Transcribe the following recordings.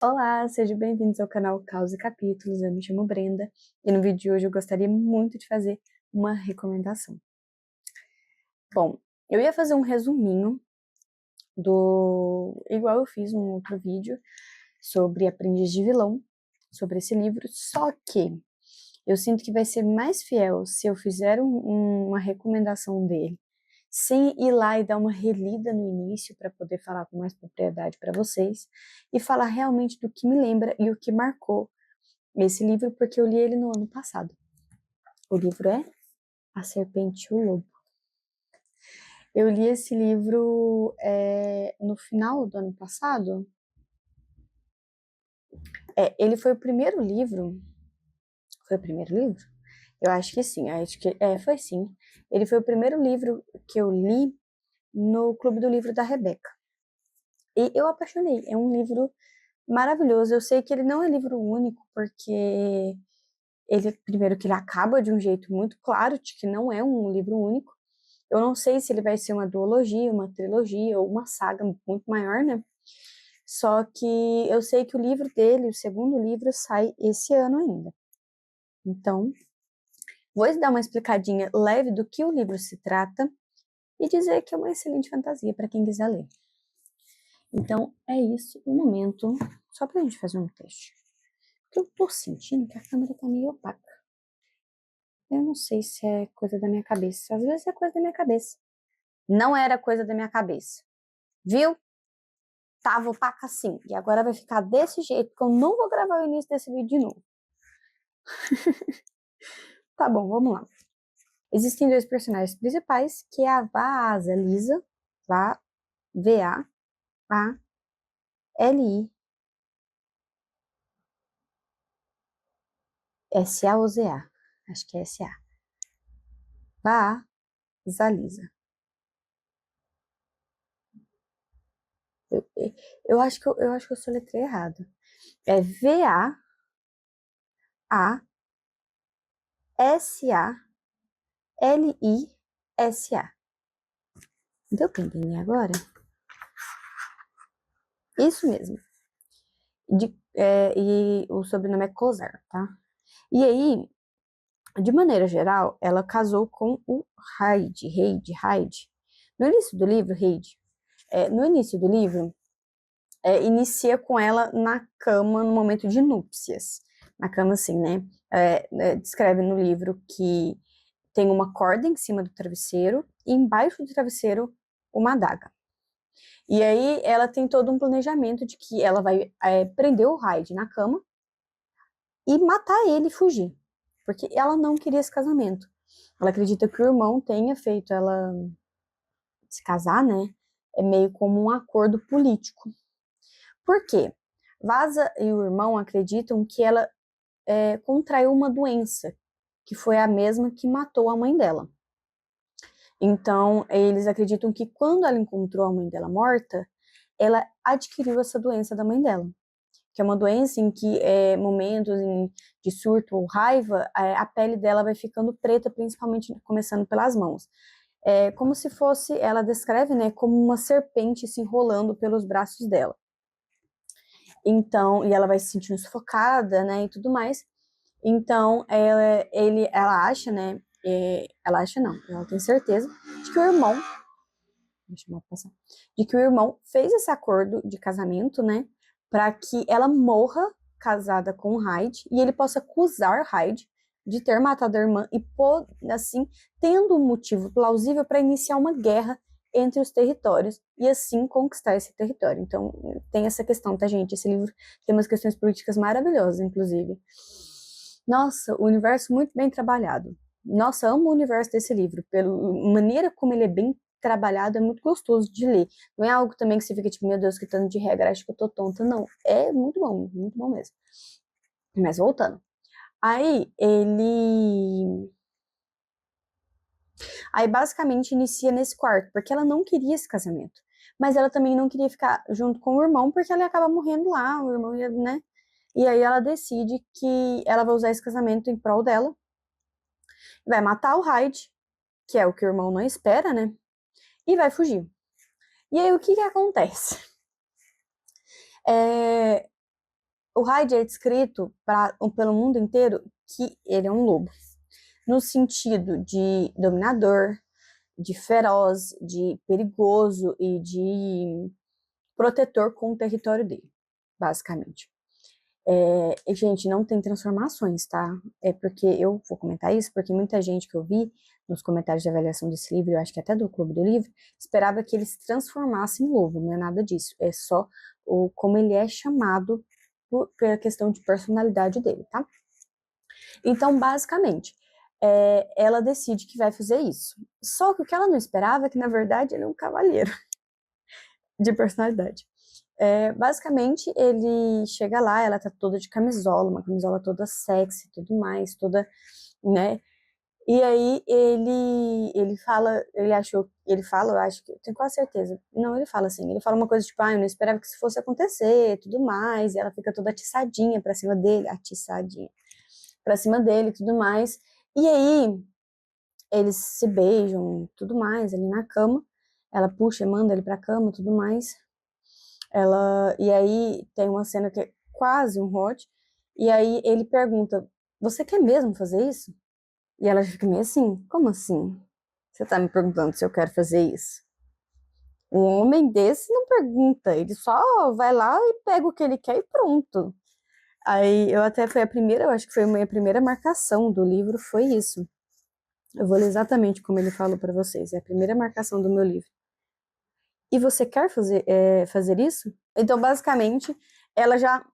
Olá, sejam bem-vindos ao canal Caos e Capítulos. Eu me chamo Brenda e no vídeo de hoje eu gostaria muito de fazer uma recomendação. Bom, eu ia fazer um resuminho igual eu fiz um outro vídeo sobre Aprendiz de Vilão, sobre esse livro, só que eu sinto que vai ser mais fiel se eu fizer uma recomendação dele, sem ir lá e dar uma relida no início para poder falar com mais propriedade para vocês e falar realmente do que me lembra e o que marcou esse livro, porque eu li ele no ano passado. O livro é A Serpente e o Lobo. Eu li esse livro no final do ano passado. Ele foi o primeiro livro. Foi o primeiro livro? Eu acho que sim. Foi sim. Ele foi o primeiro livro que eu li no Clube do Livro da Rebeca. E eu apaixonei. É um livro maravilhoso. Eu sei que ele não é livro único, porque primeiro que ele acaba de um jeito muito claro de que não é um livro único. Eu não sei se ele vai ser uma duologia, uma trilogia ou uma saga muito maior, né? Só que eu sei que o livro dele, o segundo livro, sai esse ano ainda. Então, vou dar uma explicadinha leve do que o livro se trata e dizer que é uma excelente fantasia para quem quiser ler. Então, é isso o momento, só pra gente fazer um teste. Porque eu tô sentindo que a câmera tá meio opaca. Eu não sei se é coisa da minha cabeça. Às vezes é coisa da minha cabeça. Não era coisa da minha cabeça. Viu? Tava opaca assim. E agora vai ficar desse jeito, porque eu não vou gravar o início desse vídeo de novo. Tá bom, vamos lá. Existem dois personagens principais, que é a Vasalisa, V-A-L-I-S-A ou Z-A. Acho que é S-A. Vasalisa. Eu acho que eu soletrei errado. É V-A-A-S-A-L-I-S-A. Deu pra entender agora? Isso mesmo. E o sobrenome é Cosar, tá? E aí, de maneira geral, ela casou com o Hyde. No início do livro, no início do livro, inicia com ela na cama no momento de núpcias. Na cama, assim, né? Descreve no livro que tem uma corda em cima do travesseiro e embaixo do travesseiro uma adaga. E aí ela tem todo um planejamento de que ela vai prender o Hyde na cama e matar ele e fugir. Porque ela não queria esse casamento. Ela acredita que o irmão tenha feito ela se casar, né? É meio como um acordo político. Por quê? Vaza e o irmão acreditam que ela contraiu uma doença, que foi a mesma que matou a mãe dela. Então, eles acreditam que quando ela encontrou a mãe dela morta, ela adquiriu essa doença da mãe dela, que é uma doença em que momentos de surto ou raiva, a pele dela vai ficando preta, principalmente começando pelas mãos. É como se fosse, ela descreve, né, como uma serpente se enrolando pelos braços dela. Então, e ela vai se sentindo sufocada, né, e tudo mais. Então, ela acha, né, ela acha não, ela tem certeza de que o irmão, de que o irmão fez esse acordo de casamento, né, para que ela morra casada com o Hyde e ele possa acusar Hyde de ter matado a irmã e, assim, tendo um motivo plausível para iniciar uma guerra entre os territórios e assim conquistar esse território. Então, tem essa questão, tá, gente? Esse livro tem umas questões políticas maravilhosas, inclusive. Nossa, o universo muito bem trabalhado. Nossa, amo o universo desse livro. Pela maneira como ele é bem trabalhado, é muito gostoso de ler. Não é algo também que você fica tipo, meu Deus, que tanto de regra, acho que eu tô tonta. Não, é muito bom mesmo. Mas voltando. Aí basicamente inicia nesse quarto, porque ela não queria esse casamento. Mas ela também não queria ficar junto com o irmão, porque ela ia acabar morrendo lá, o irmão ia, né? E aí ela decide que ela vai usar esse casamento em prol dela, vai matar o Hyde, que é o que o irmão não espera, né? E vai fugir. E aí o que acontece? o Hyde é descrito pelo mundo inteiro que ele é um lobo, no sentido de dominador, de feroz, de perigoso e de protetor com o território dele, basicamente. Gente, não tem transformações, tá? É porque eu vou comentar isso, porque muita gente que eu vi nos comentários de avaliação desse livro, eu acho que até do Clube do Livro, esperava que ele se transformasse em lobo, não é nada disso. É só como ele é chamado pela questão de personalidade dele, tá? Então, basicamente, ela decide que vai fazer isso. Só que o que ela não esperava é que, na verdade, ele é um cavaleiro de personalidade. Basicamente, ele chega lá, ela tá toda de camisola, uma camisola toda sexy e tudo mais, toda, né? E aí ele fala, ele fala, eu acho que, eu tenho quase certeza. Não, ele fala assim, ele fala uma coisa tipo, eu não esperava que isso fosse acontecer, tudo mais, e ela fica toda atiçadinha pra cima dele, atiçadinha pra cima dele e tudo mais. E aí eles se beijam, tudo mais, ali na cama. Ela puxa, manda ele pra cama, tudo mais. E aí tem uma cena que é quase um hot, e aí ele pergunta, você quer mesmo fazer isso? E ela fica meio assim, como assim? Você tá me perguntando se eu quero fazer isso? Um homem desse não pergunta, ele só vai lá e pega o que ele quer e pronto. Aí eu até foi a primeira, eu acho que foi a minha primeira marcação do livro, foi isso. Eu vou ler exatamente como ele falou para vocês, é a primeira marcação do meu livro. E você quer fazer isso? Então, basicamente, ela já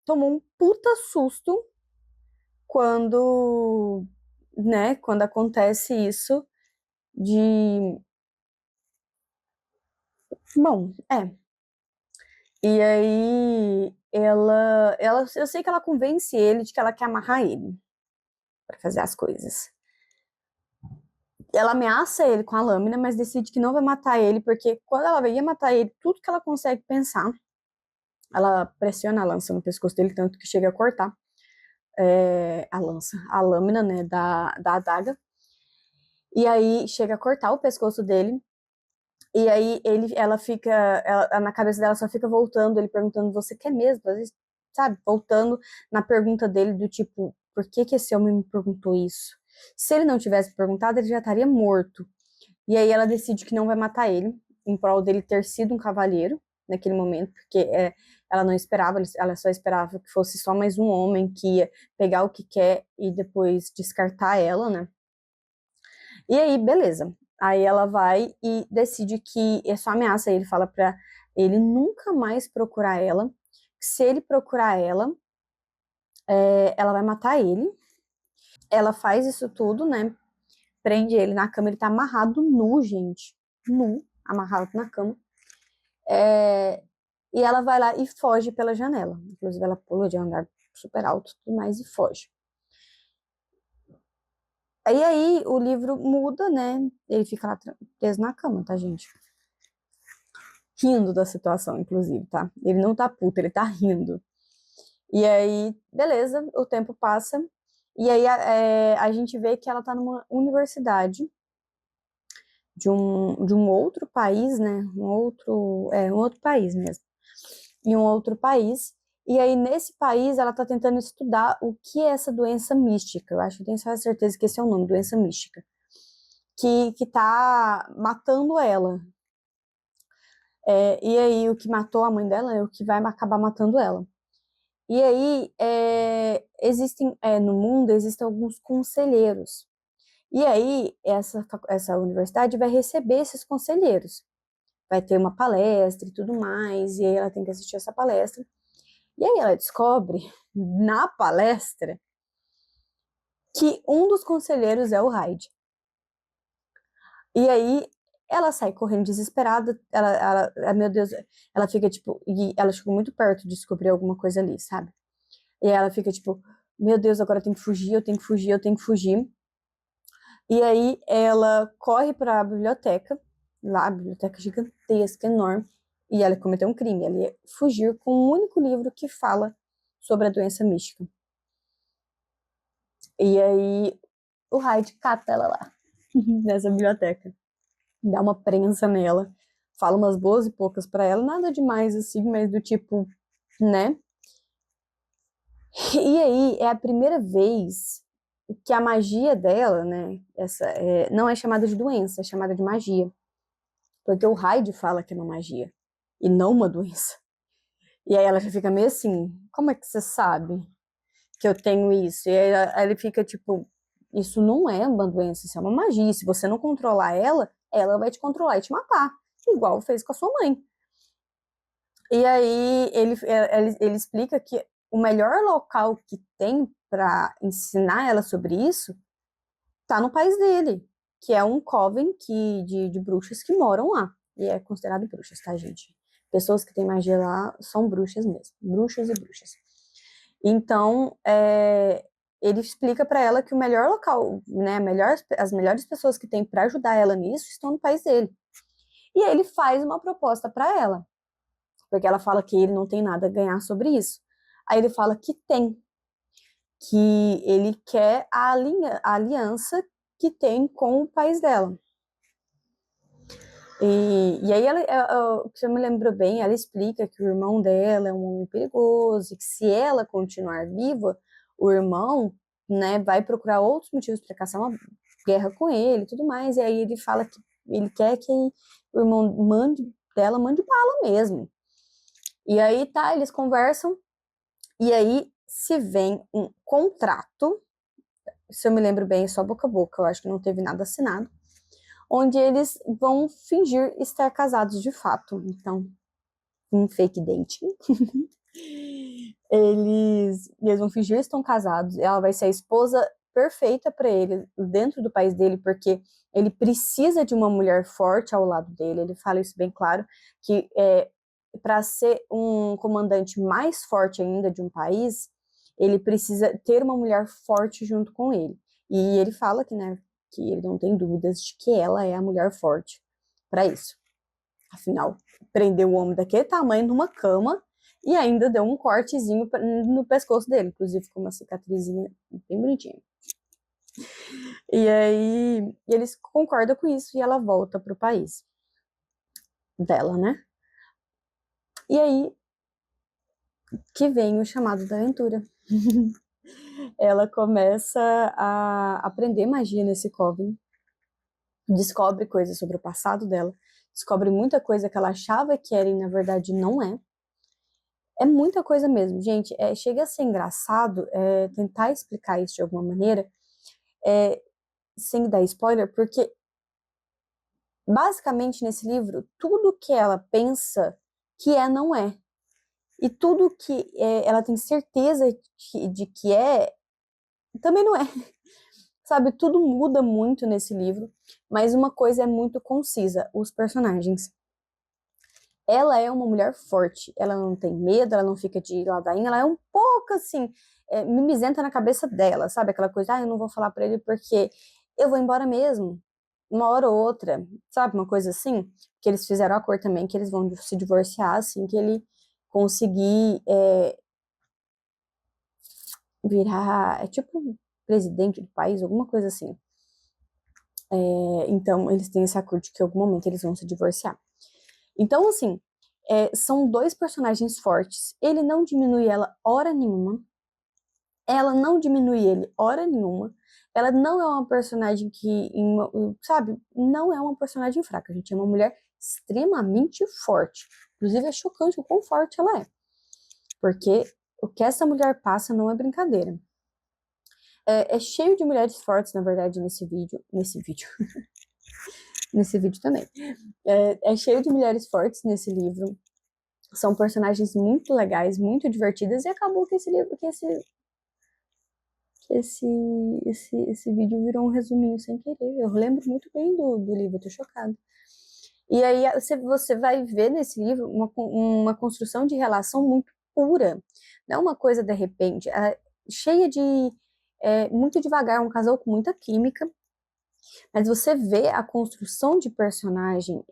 tomou um puta susto quando, né, quando acontece isso de... Bom, E aí, eu sei que ela convence ele de que ela quer amarrar ele para fazer as coisas. Ela ameaça ele com a lâmina, mas decide que não vai matar ele, porque quando ela ia matar ele, tudo que ela consegue pensar, ela pressiona a lança no pescoço dele, tanto que chega a cortar a lâmina, né, da adaga. E aí chega a cortar o pescoço dele. E aí na cabeça dela só fica voltando, ele perguntando, você quer mesmo? Às vezes, sabe, voltando na pergunta dele do tipo, por que que esse homem me perguntou isso? Se ele não tivesse perguntado, ele já estaria morto. E aí ela decide que não vai matar ele, em prol dele ter sido um cavalheiro naquele momento, porque ela não esperava, ela só esperava que fosse só mais um homem que ia pegar o que quer e depois descartar ela, né? E aí, beleza. Aí ela vai e decide que é só ameaça. Ele fala pra ele nunca mais procurar ela. Se ele procurar ela, ela vai matar ele. Ela faz isso tudo, né? Prende ele na cama. Ele tá amarrado nu, gente. Nu, amarrado na cama. E ela vai lá e foge pela janela. Inclusive, ela pula de um andar super alto e tudo mais e foge. E aí o livro muda, né? Ele fica lá preso na cama, tá, gente? Rindo da situação, inclusive, tá? Ele não tá puto, ele tá rindo. E aí, beleza, o tempo passa. E aí a gente vê que ela tá numa universidade de um outro país, né? Um outro país mesmo. Em um outro país. E aí, nesse país, ela tá tentando estudar o que é essa doença mística. Eu acho que eu tenho certeza que esse é o nome, doença mística. Que tá matando ela. E aí, o que matou a mãe dela é o que vai acabar matando ela. E aí, no mundo, existem alguns conselheiros. E aí, essa universidade vai receber esses conselheiros. Vai ter uma palestra e tudo mais, e aí ela tem que assistir essa palestra. E aí ela descobre, na palestra, que um dos conselheiros é o Hyde. E aí ela sai correndo desesperada, meu Deus, ela fica tipo, e ela chegou muito perto de descobrir alguma coisa ali, sabe? E aí ela fica tipo, meu Deus, agora eu tenho que fugir, eu tenho que fugir, eu tenho que fugir. E aí ela corre para a biblioteca, lá, a biblioteca gigantesca, enorme, e ela cometeu um crime, ela ia fugir com o único livro que fala sobre a doença mística. E aí o Hyde cata ela lá, nessa biblioteca, dá uma prensa nela, fala umas boas e poucas para ela, nada demais assim, mas do tipo, né? E aí é a primeira vez que a magia dela, né, não é chamada de doença, é chamada de magia. Porque o Hyde fala que é uma magia e não uma doença. E aí ela já fica meio assim, como é que você sabe que eu tenho isso? E aí ele fica tipo, isso não é uma doença, isso é uma magia. Se você não controlar ela, ela vai te controlar e te matar. Igual fez com a sua mãe. E aí ele explica que o melhor local que tem para ensinar ela sobre isso tá no país dele, que é um coven de bruxas que moram lá. E é considerado bruxas, tá, gente? Pessoas que têm magia lá são bruxas mesmo. Bruxas e bruxas. Então, ele explica para ela que o melhor local, né, as melhores pessoas que tem para ajudar ela nisso estão no país dele. E aí ele faz uma proposta para ela, porque ela fala que ele não tem nada a ganhar sobre isso. Aí ele fala que tem, que ele quer a aliança que tem com o país dela. E aí, se eu me lembro bem, ela explica que o irmão dela é um homem perigoso e que se ela continuar viva, o irmão, né, vai procurar outros motivos para caçar uma guerra com ele e tudo mais. E aí ele fala que ele quer que o irmão mande bala mesmo. E aí tá, eles conversam e aí se vem um contrato, se eu me lembro bem, é só boca a boca, eu acho que não teve nada assinado, onde eles vão fingir estar casados de fato. Então, um fake dating. eles vão fingir que estão casados. Ela vai ser a esposa perfeita para ele dentro do país dele, porque ele precisa de uma mulher forte ao lado dele. Ele fala isso bem claro, que para ser um comandante mais forte ainda de um país, ele precisa ter uma mulher forte junto com ele. E ele fala que, né, que ele não tem dúvidas de que ela é a mulher forte para isso. Afinal, prendeu o homem daquele tamanho numa cama e ainda deu um cortezinho no pescoço dele, inclusive com uma cicatrizinha bem bonitinha. E aí eles concordam com isso e ela volta pro país dela, né? E aí que vem o chamado da aventura. Ela começa a aprender magia nesse coven, descobre coisas sobre o passado dela, descobre muita coisa que ela achava que era e na verdade não é. É muita coisa mesmo, gente. Chega a ser engraçado tentar explicar isso de alguma maneira, sem dar spoiler, porque basicamente nesse livro, tudo que ela pensa que é, não é. E tudo que ela tem certeza de que é, também não é. Sabe, tudo muda muito nesse livro, mas uma coisa é muito concisa: os personagens. Ela é uma mulher forte, ela não tem medo, ela não fica de ladainha, ela é um pouco assim, mimizenta na cabeça dela, sabe? Aquela coisa, eu não vou falar pra ele porque eu vou embora mesmo, uma hora ou outra, sabe? Uma coisa assim, que eles fizeram acordo também, que eles vão se divorciar assim que ele conseguir virar, tipo, presidente do país, alguma coisa assim. Então, eles têm esse acordo de que em algum momento eles vão se divorciar. Então, assim, são dois personagens fortes. Ele não diminui ela hora nenhuma. Ela não diminui ele hora nenhuma. Ela não é uma personagem sabe, não é uma personagem fraca, gente. É uma mulher extremamente forte. Inclusive, é chocante o quão forte ela é. Porque o que essa mulher passa não é brincadeira. É cheio de mulheres fortes, na verdade, nesse vídeo. Nesse vídeo também. É cheio de mulheres fortes nesse livro. São personagens muito legais, muito divertidas, e acabou que esse vídeo virou um resuminho sem querer. Eu lembro muito bem do livro, eu tô chocada. E aí você vai ver nesse livro uma construção de relação muito pura. Não é uma coisa de repente, cheia de muito devagar, um casal com muita química, mas você vê a construção de personagem,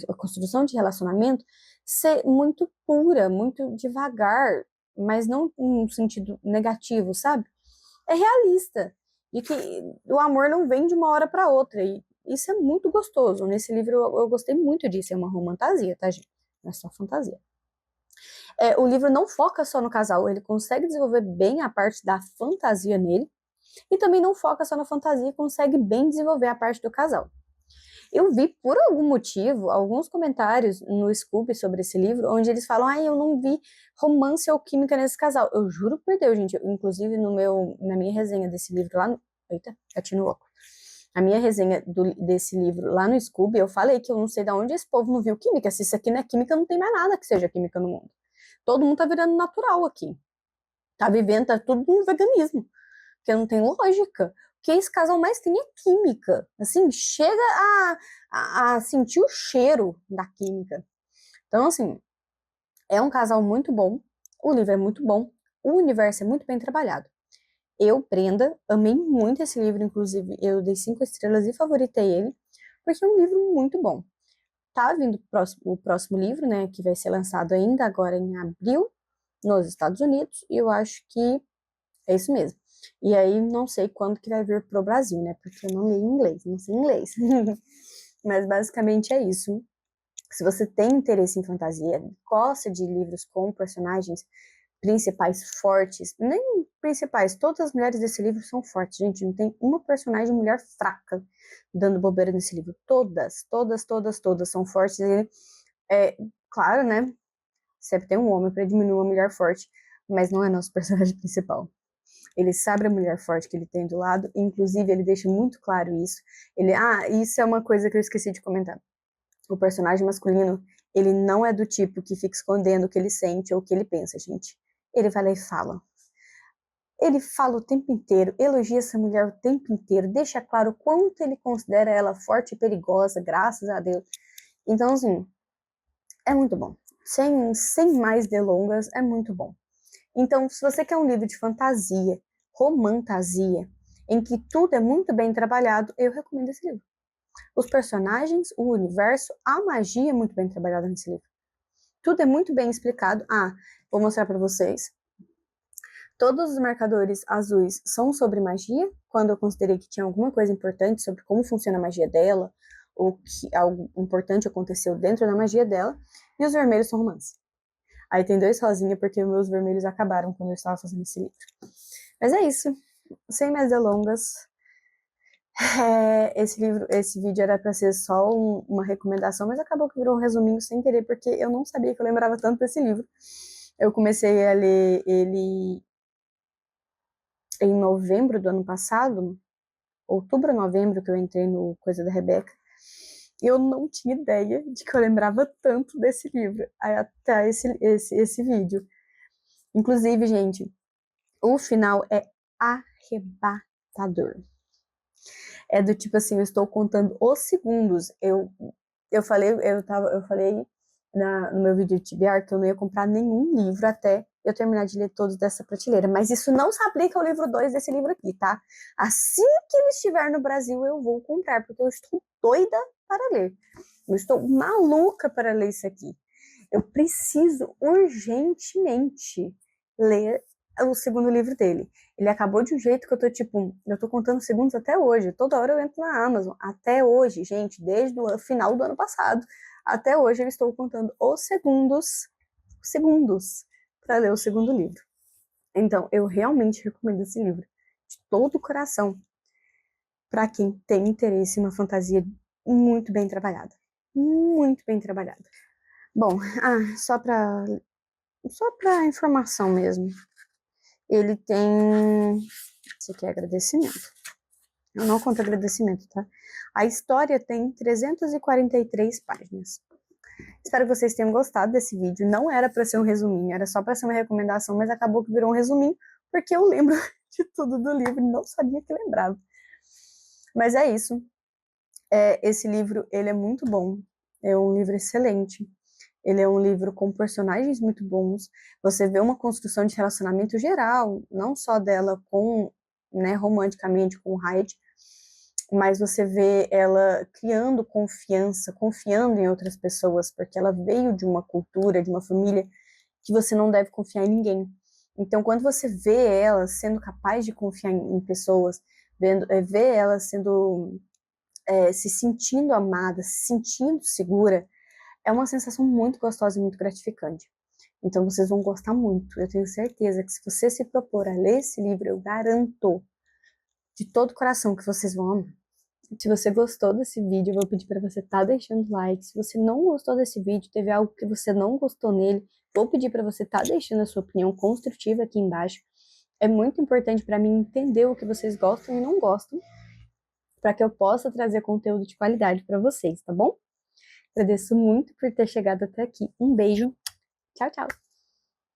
a construção de relacionamento ser muito pura, muito devagar, mas não num sentido negativo, sabe? É realista. E que o amor não vem de uma hora para outra. E isso é muito gostoso. Nesse livro eu gostei muito disso. É uma romantasia, tá, gente? Não é só fantasia. O livro não foca só no casal, ele consegue desenvolver bem a parte da fantasia nele, e também não foca só na fantasia, consegue bem desenvolver a parte do casal. Eu vi, por algum motivo, alguns comentários no Scooby sobre esse livro, onde eles falam, eu não vi romance ou química nesse casal. Eu juro por Deus, gente, inclusive na minha resenha desse livro lá no... Eita, bati no óculos. A minha resenha desse livro lá no Scooby, eu falei que eu não sei de onde esse povo não viu química. Se isso aqui não é química, não tem mais nada que seja química no mundo. Todo mundo tá virando natural aqui. Tá vivendo, tá tudo no veganismo. Porque não tem lógica. O que esse casal mais tem é química. Assim, chega a sentir o cheiro da química. Então, assim, é um casal muito bom. O livro é muito bom. O universo é muito bem trabalhado. Eu, Brenda, amei muito esse livro. Inclusive, eu dei 5 estrelas e favoritei ele. Porque é um livro muito bom. Tá vindo o próximo livro, né? Que vai ser lançado ainda agora em abril, nos Estados Unidos. E eu acho que é isso mesmo. E aí, não sei quando que vai vir pro Brasil, né? Porque eu não leio inglês, não sei inglês. Mas basicamente é isso. Se você tem interesse em fantasia, gosta de livros com personagens principais fortes, nem principais, todas as mulheres desse livro são fortes, gente. Não tem uma personagem mulher fraca dando bobeira nesse livro. Todas são fortes. E, claro, né? Sempre tem um homem para diminuir uma mulher forte, mas não é nosso personagem principal. Ele sabe a mulher forte que ele tem do lado, inclusive ele deixa muito claro isso. Isso é uma coisa que eu esqueci de comentar. O personagem masculino, ele não é do tipo que fica escondendo o que ele sente ou o que ele pensa, gente. Ele vai lá e fala. Ele fala o tempo inteiro, elogia essa mulher o tempo inteiro, deixa claro o quanto ele considera ela forte e perigosa, graças a Deus. Então, assim, é muito bom. Sem mais delongas, é muito bom. Então, se você quer um livro de fantasia, romantasia, em que tudo é muito bem trabalhado, eu recomendo esse livro. Os personagens, o universo, a magia é muito bem trabalhada nesse livro. Tudo é muito bem explicado. Vou mostrar para vocês. Todos os marcadores azuis são sobre magia, quando eu considerei que tinha alguma coisa importante sobre como funciona a magia dela, ou que algo importante aconteceu dentro da magia dela, e os vermelhos são romance. Aí tem 2 rosinhas, porque meus vermelhos acabaram quando eu estava fazendo esse livro. Mas é isso. Sem mais delongas. Esse vídeo era para ser só uma recomendação, mas acabou que virou um resuminho sem querer, porque eu não sabia que eu lembrava tanto desse livro. Eu comecei a ler ele em novembro do ano passado, outubro, novembro, que eu entrei no Coisa da Rebeca. E eu não tinha ideia de que eu lembrava tanto desse livro, até esse vídeo. Inclusive, gente, o final é arrebatador. É do tipo assim, eu estou contando os segundos. Eu falei no meu vídeo de TBR que eu não ia comprar nenhum livro até eu terminar de ler todos dessa prateleira. Mas isso não se aplica ao livro 2 desse livro aqui, tá? Assim que ele estiver no Brasil, eu vou comprar, porque eu estou doida para ler. Eu estou maluca para ler isso aqui. Eu preciso urgentemente ler o segundo livro dele. Ele acabou de um jeito que eu tô tipo, eu tô contando segundos até hoje. Toda hora eu entro na Amazon. Até hoje, gente, desde o final do ano passado, até hoje eu estou contando os segundos para ler o segundo livro. Então, eu realmente recomendo esse livro de todo o coração para quem tem interesse em uma fantasia muito bem trabalhada. Muito bem trabalhada. Bom, só para informação mesmo. Ele tem... Isso aqui é agradecimento. Eu não conto agradecimento, tá? A história tem 343 páginas. Espero que vocês tenham gostado desse vídeo. Não era para ser um resuminho, era só para ser uma recomendação, mas acabou que virou um resuminho, porque eu lembro de tudo do livro e não sabia que lembrava. Mas é isso. Esse livro, ele é muito bom. É um livro excelente. Ele é um livro com personagens muito bons. Você vê uma construção de relacionamento geral, não só dela com, né, romanticamente com o Hyde, mas você vê ela criando confiança, confiando em outras pessoas, porque ela veio de uma cultura, de uma família que você não deve confiar em ninguém. Então, quando você vê ela sendo capaz de confiar em pessoas, vê ela sendo, se sentindo amada, se sentindo segura, é uma sensação muito gostosa e muito gratificante. Então vocês vão gostar muito. Eu tenho certeza que se você se propor a ler esse livro, eu garanto de todo o coração que vocês vão amar. Se você gostou desse vídeo, eu vou pedir para você estar deixando like. Se você não gostou desse vídeo, teve algo que você não gostou nele, vou pedir para você estar deixando a sua opinião construtiva aqui embaixo. É muito importante para mim entender o que vocês gostam e não gostam, para que eu possa trazer conteúdo de qualidade para vocês, tá bom? Agradeço muito por ter chegado até aqui. Um beijo. Tchau, tchau.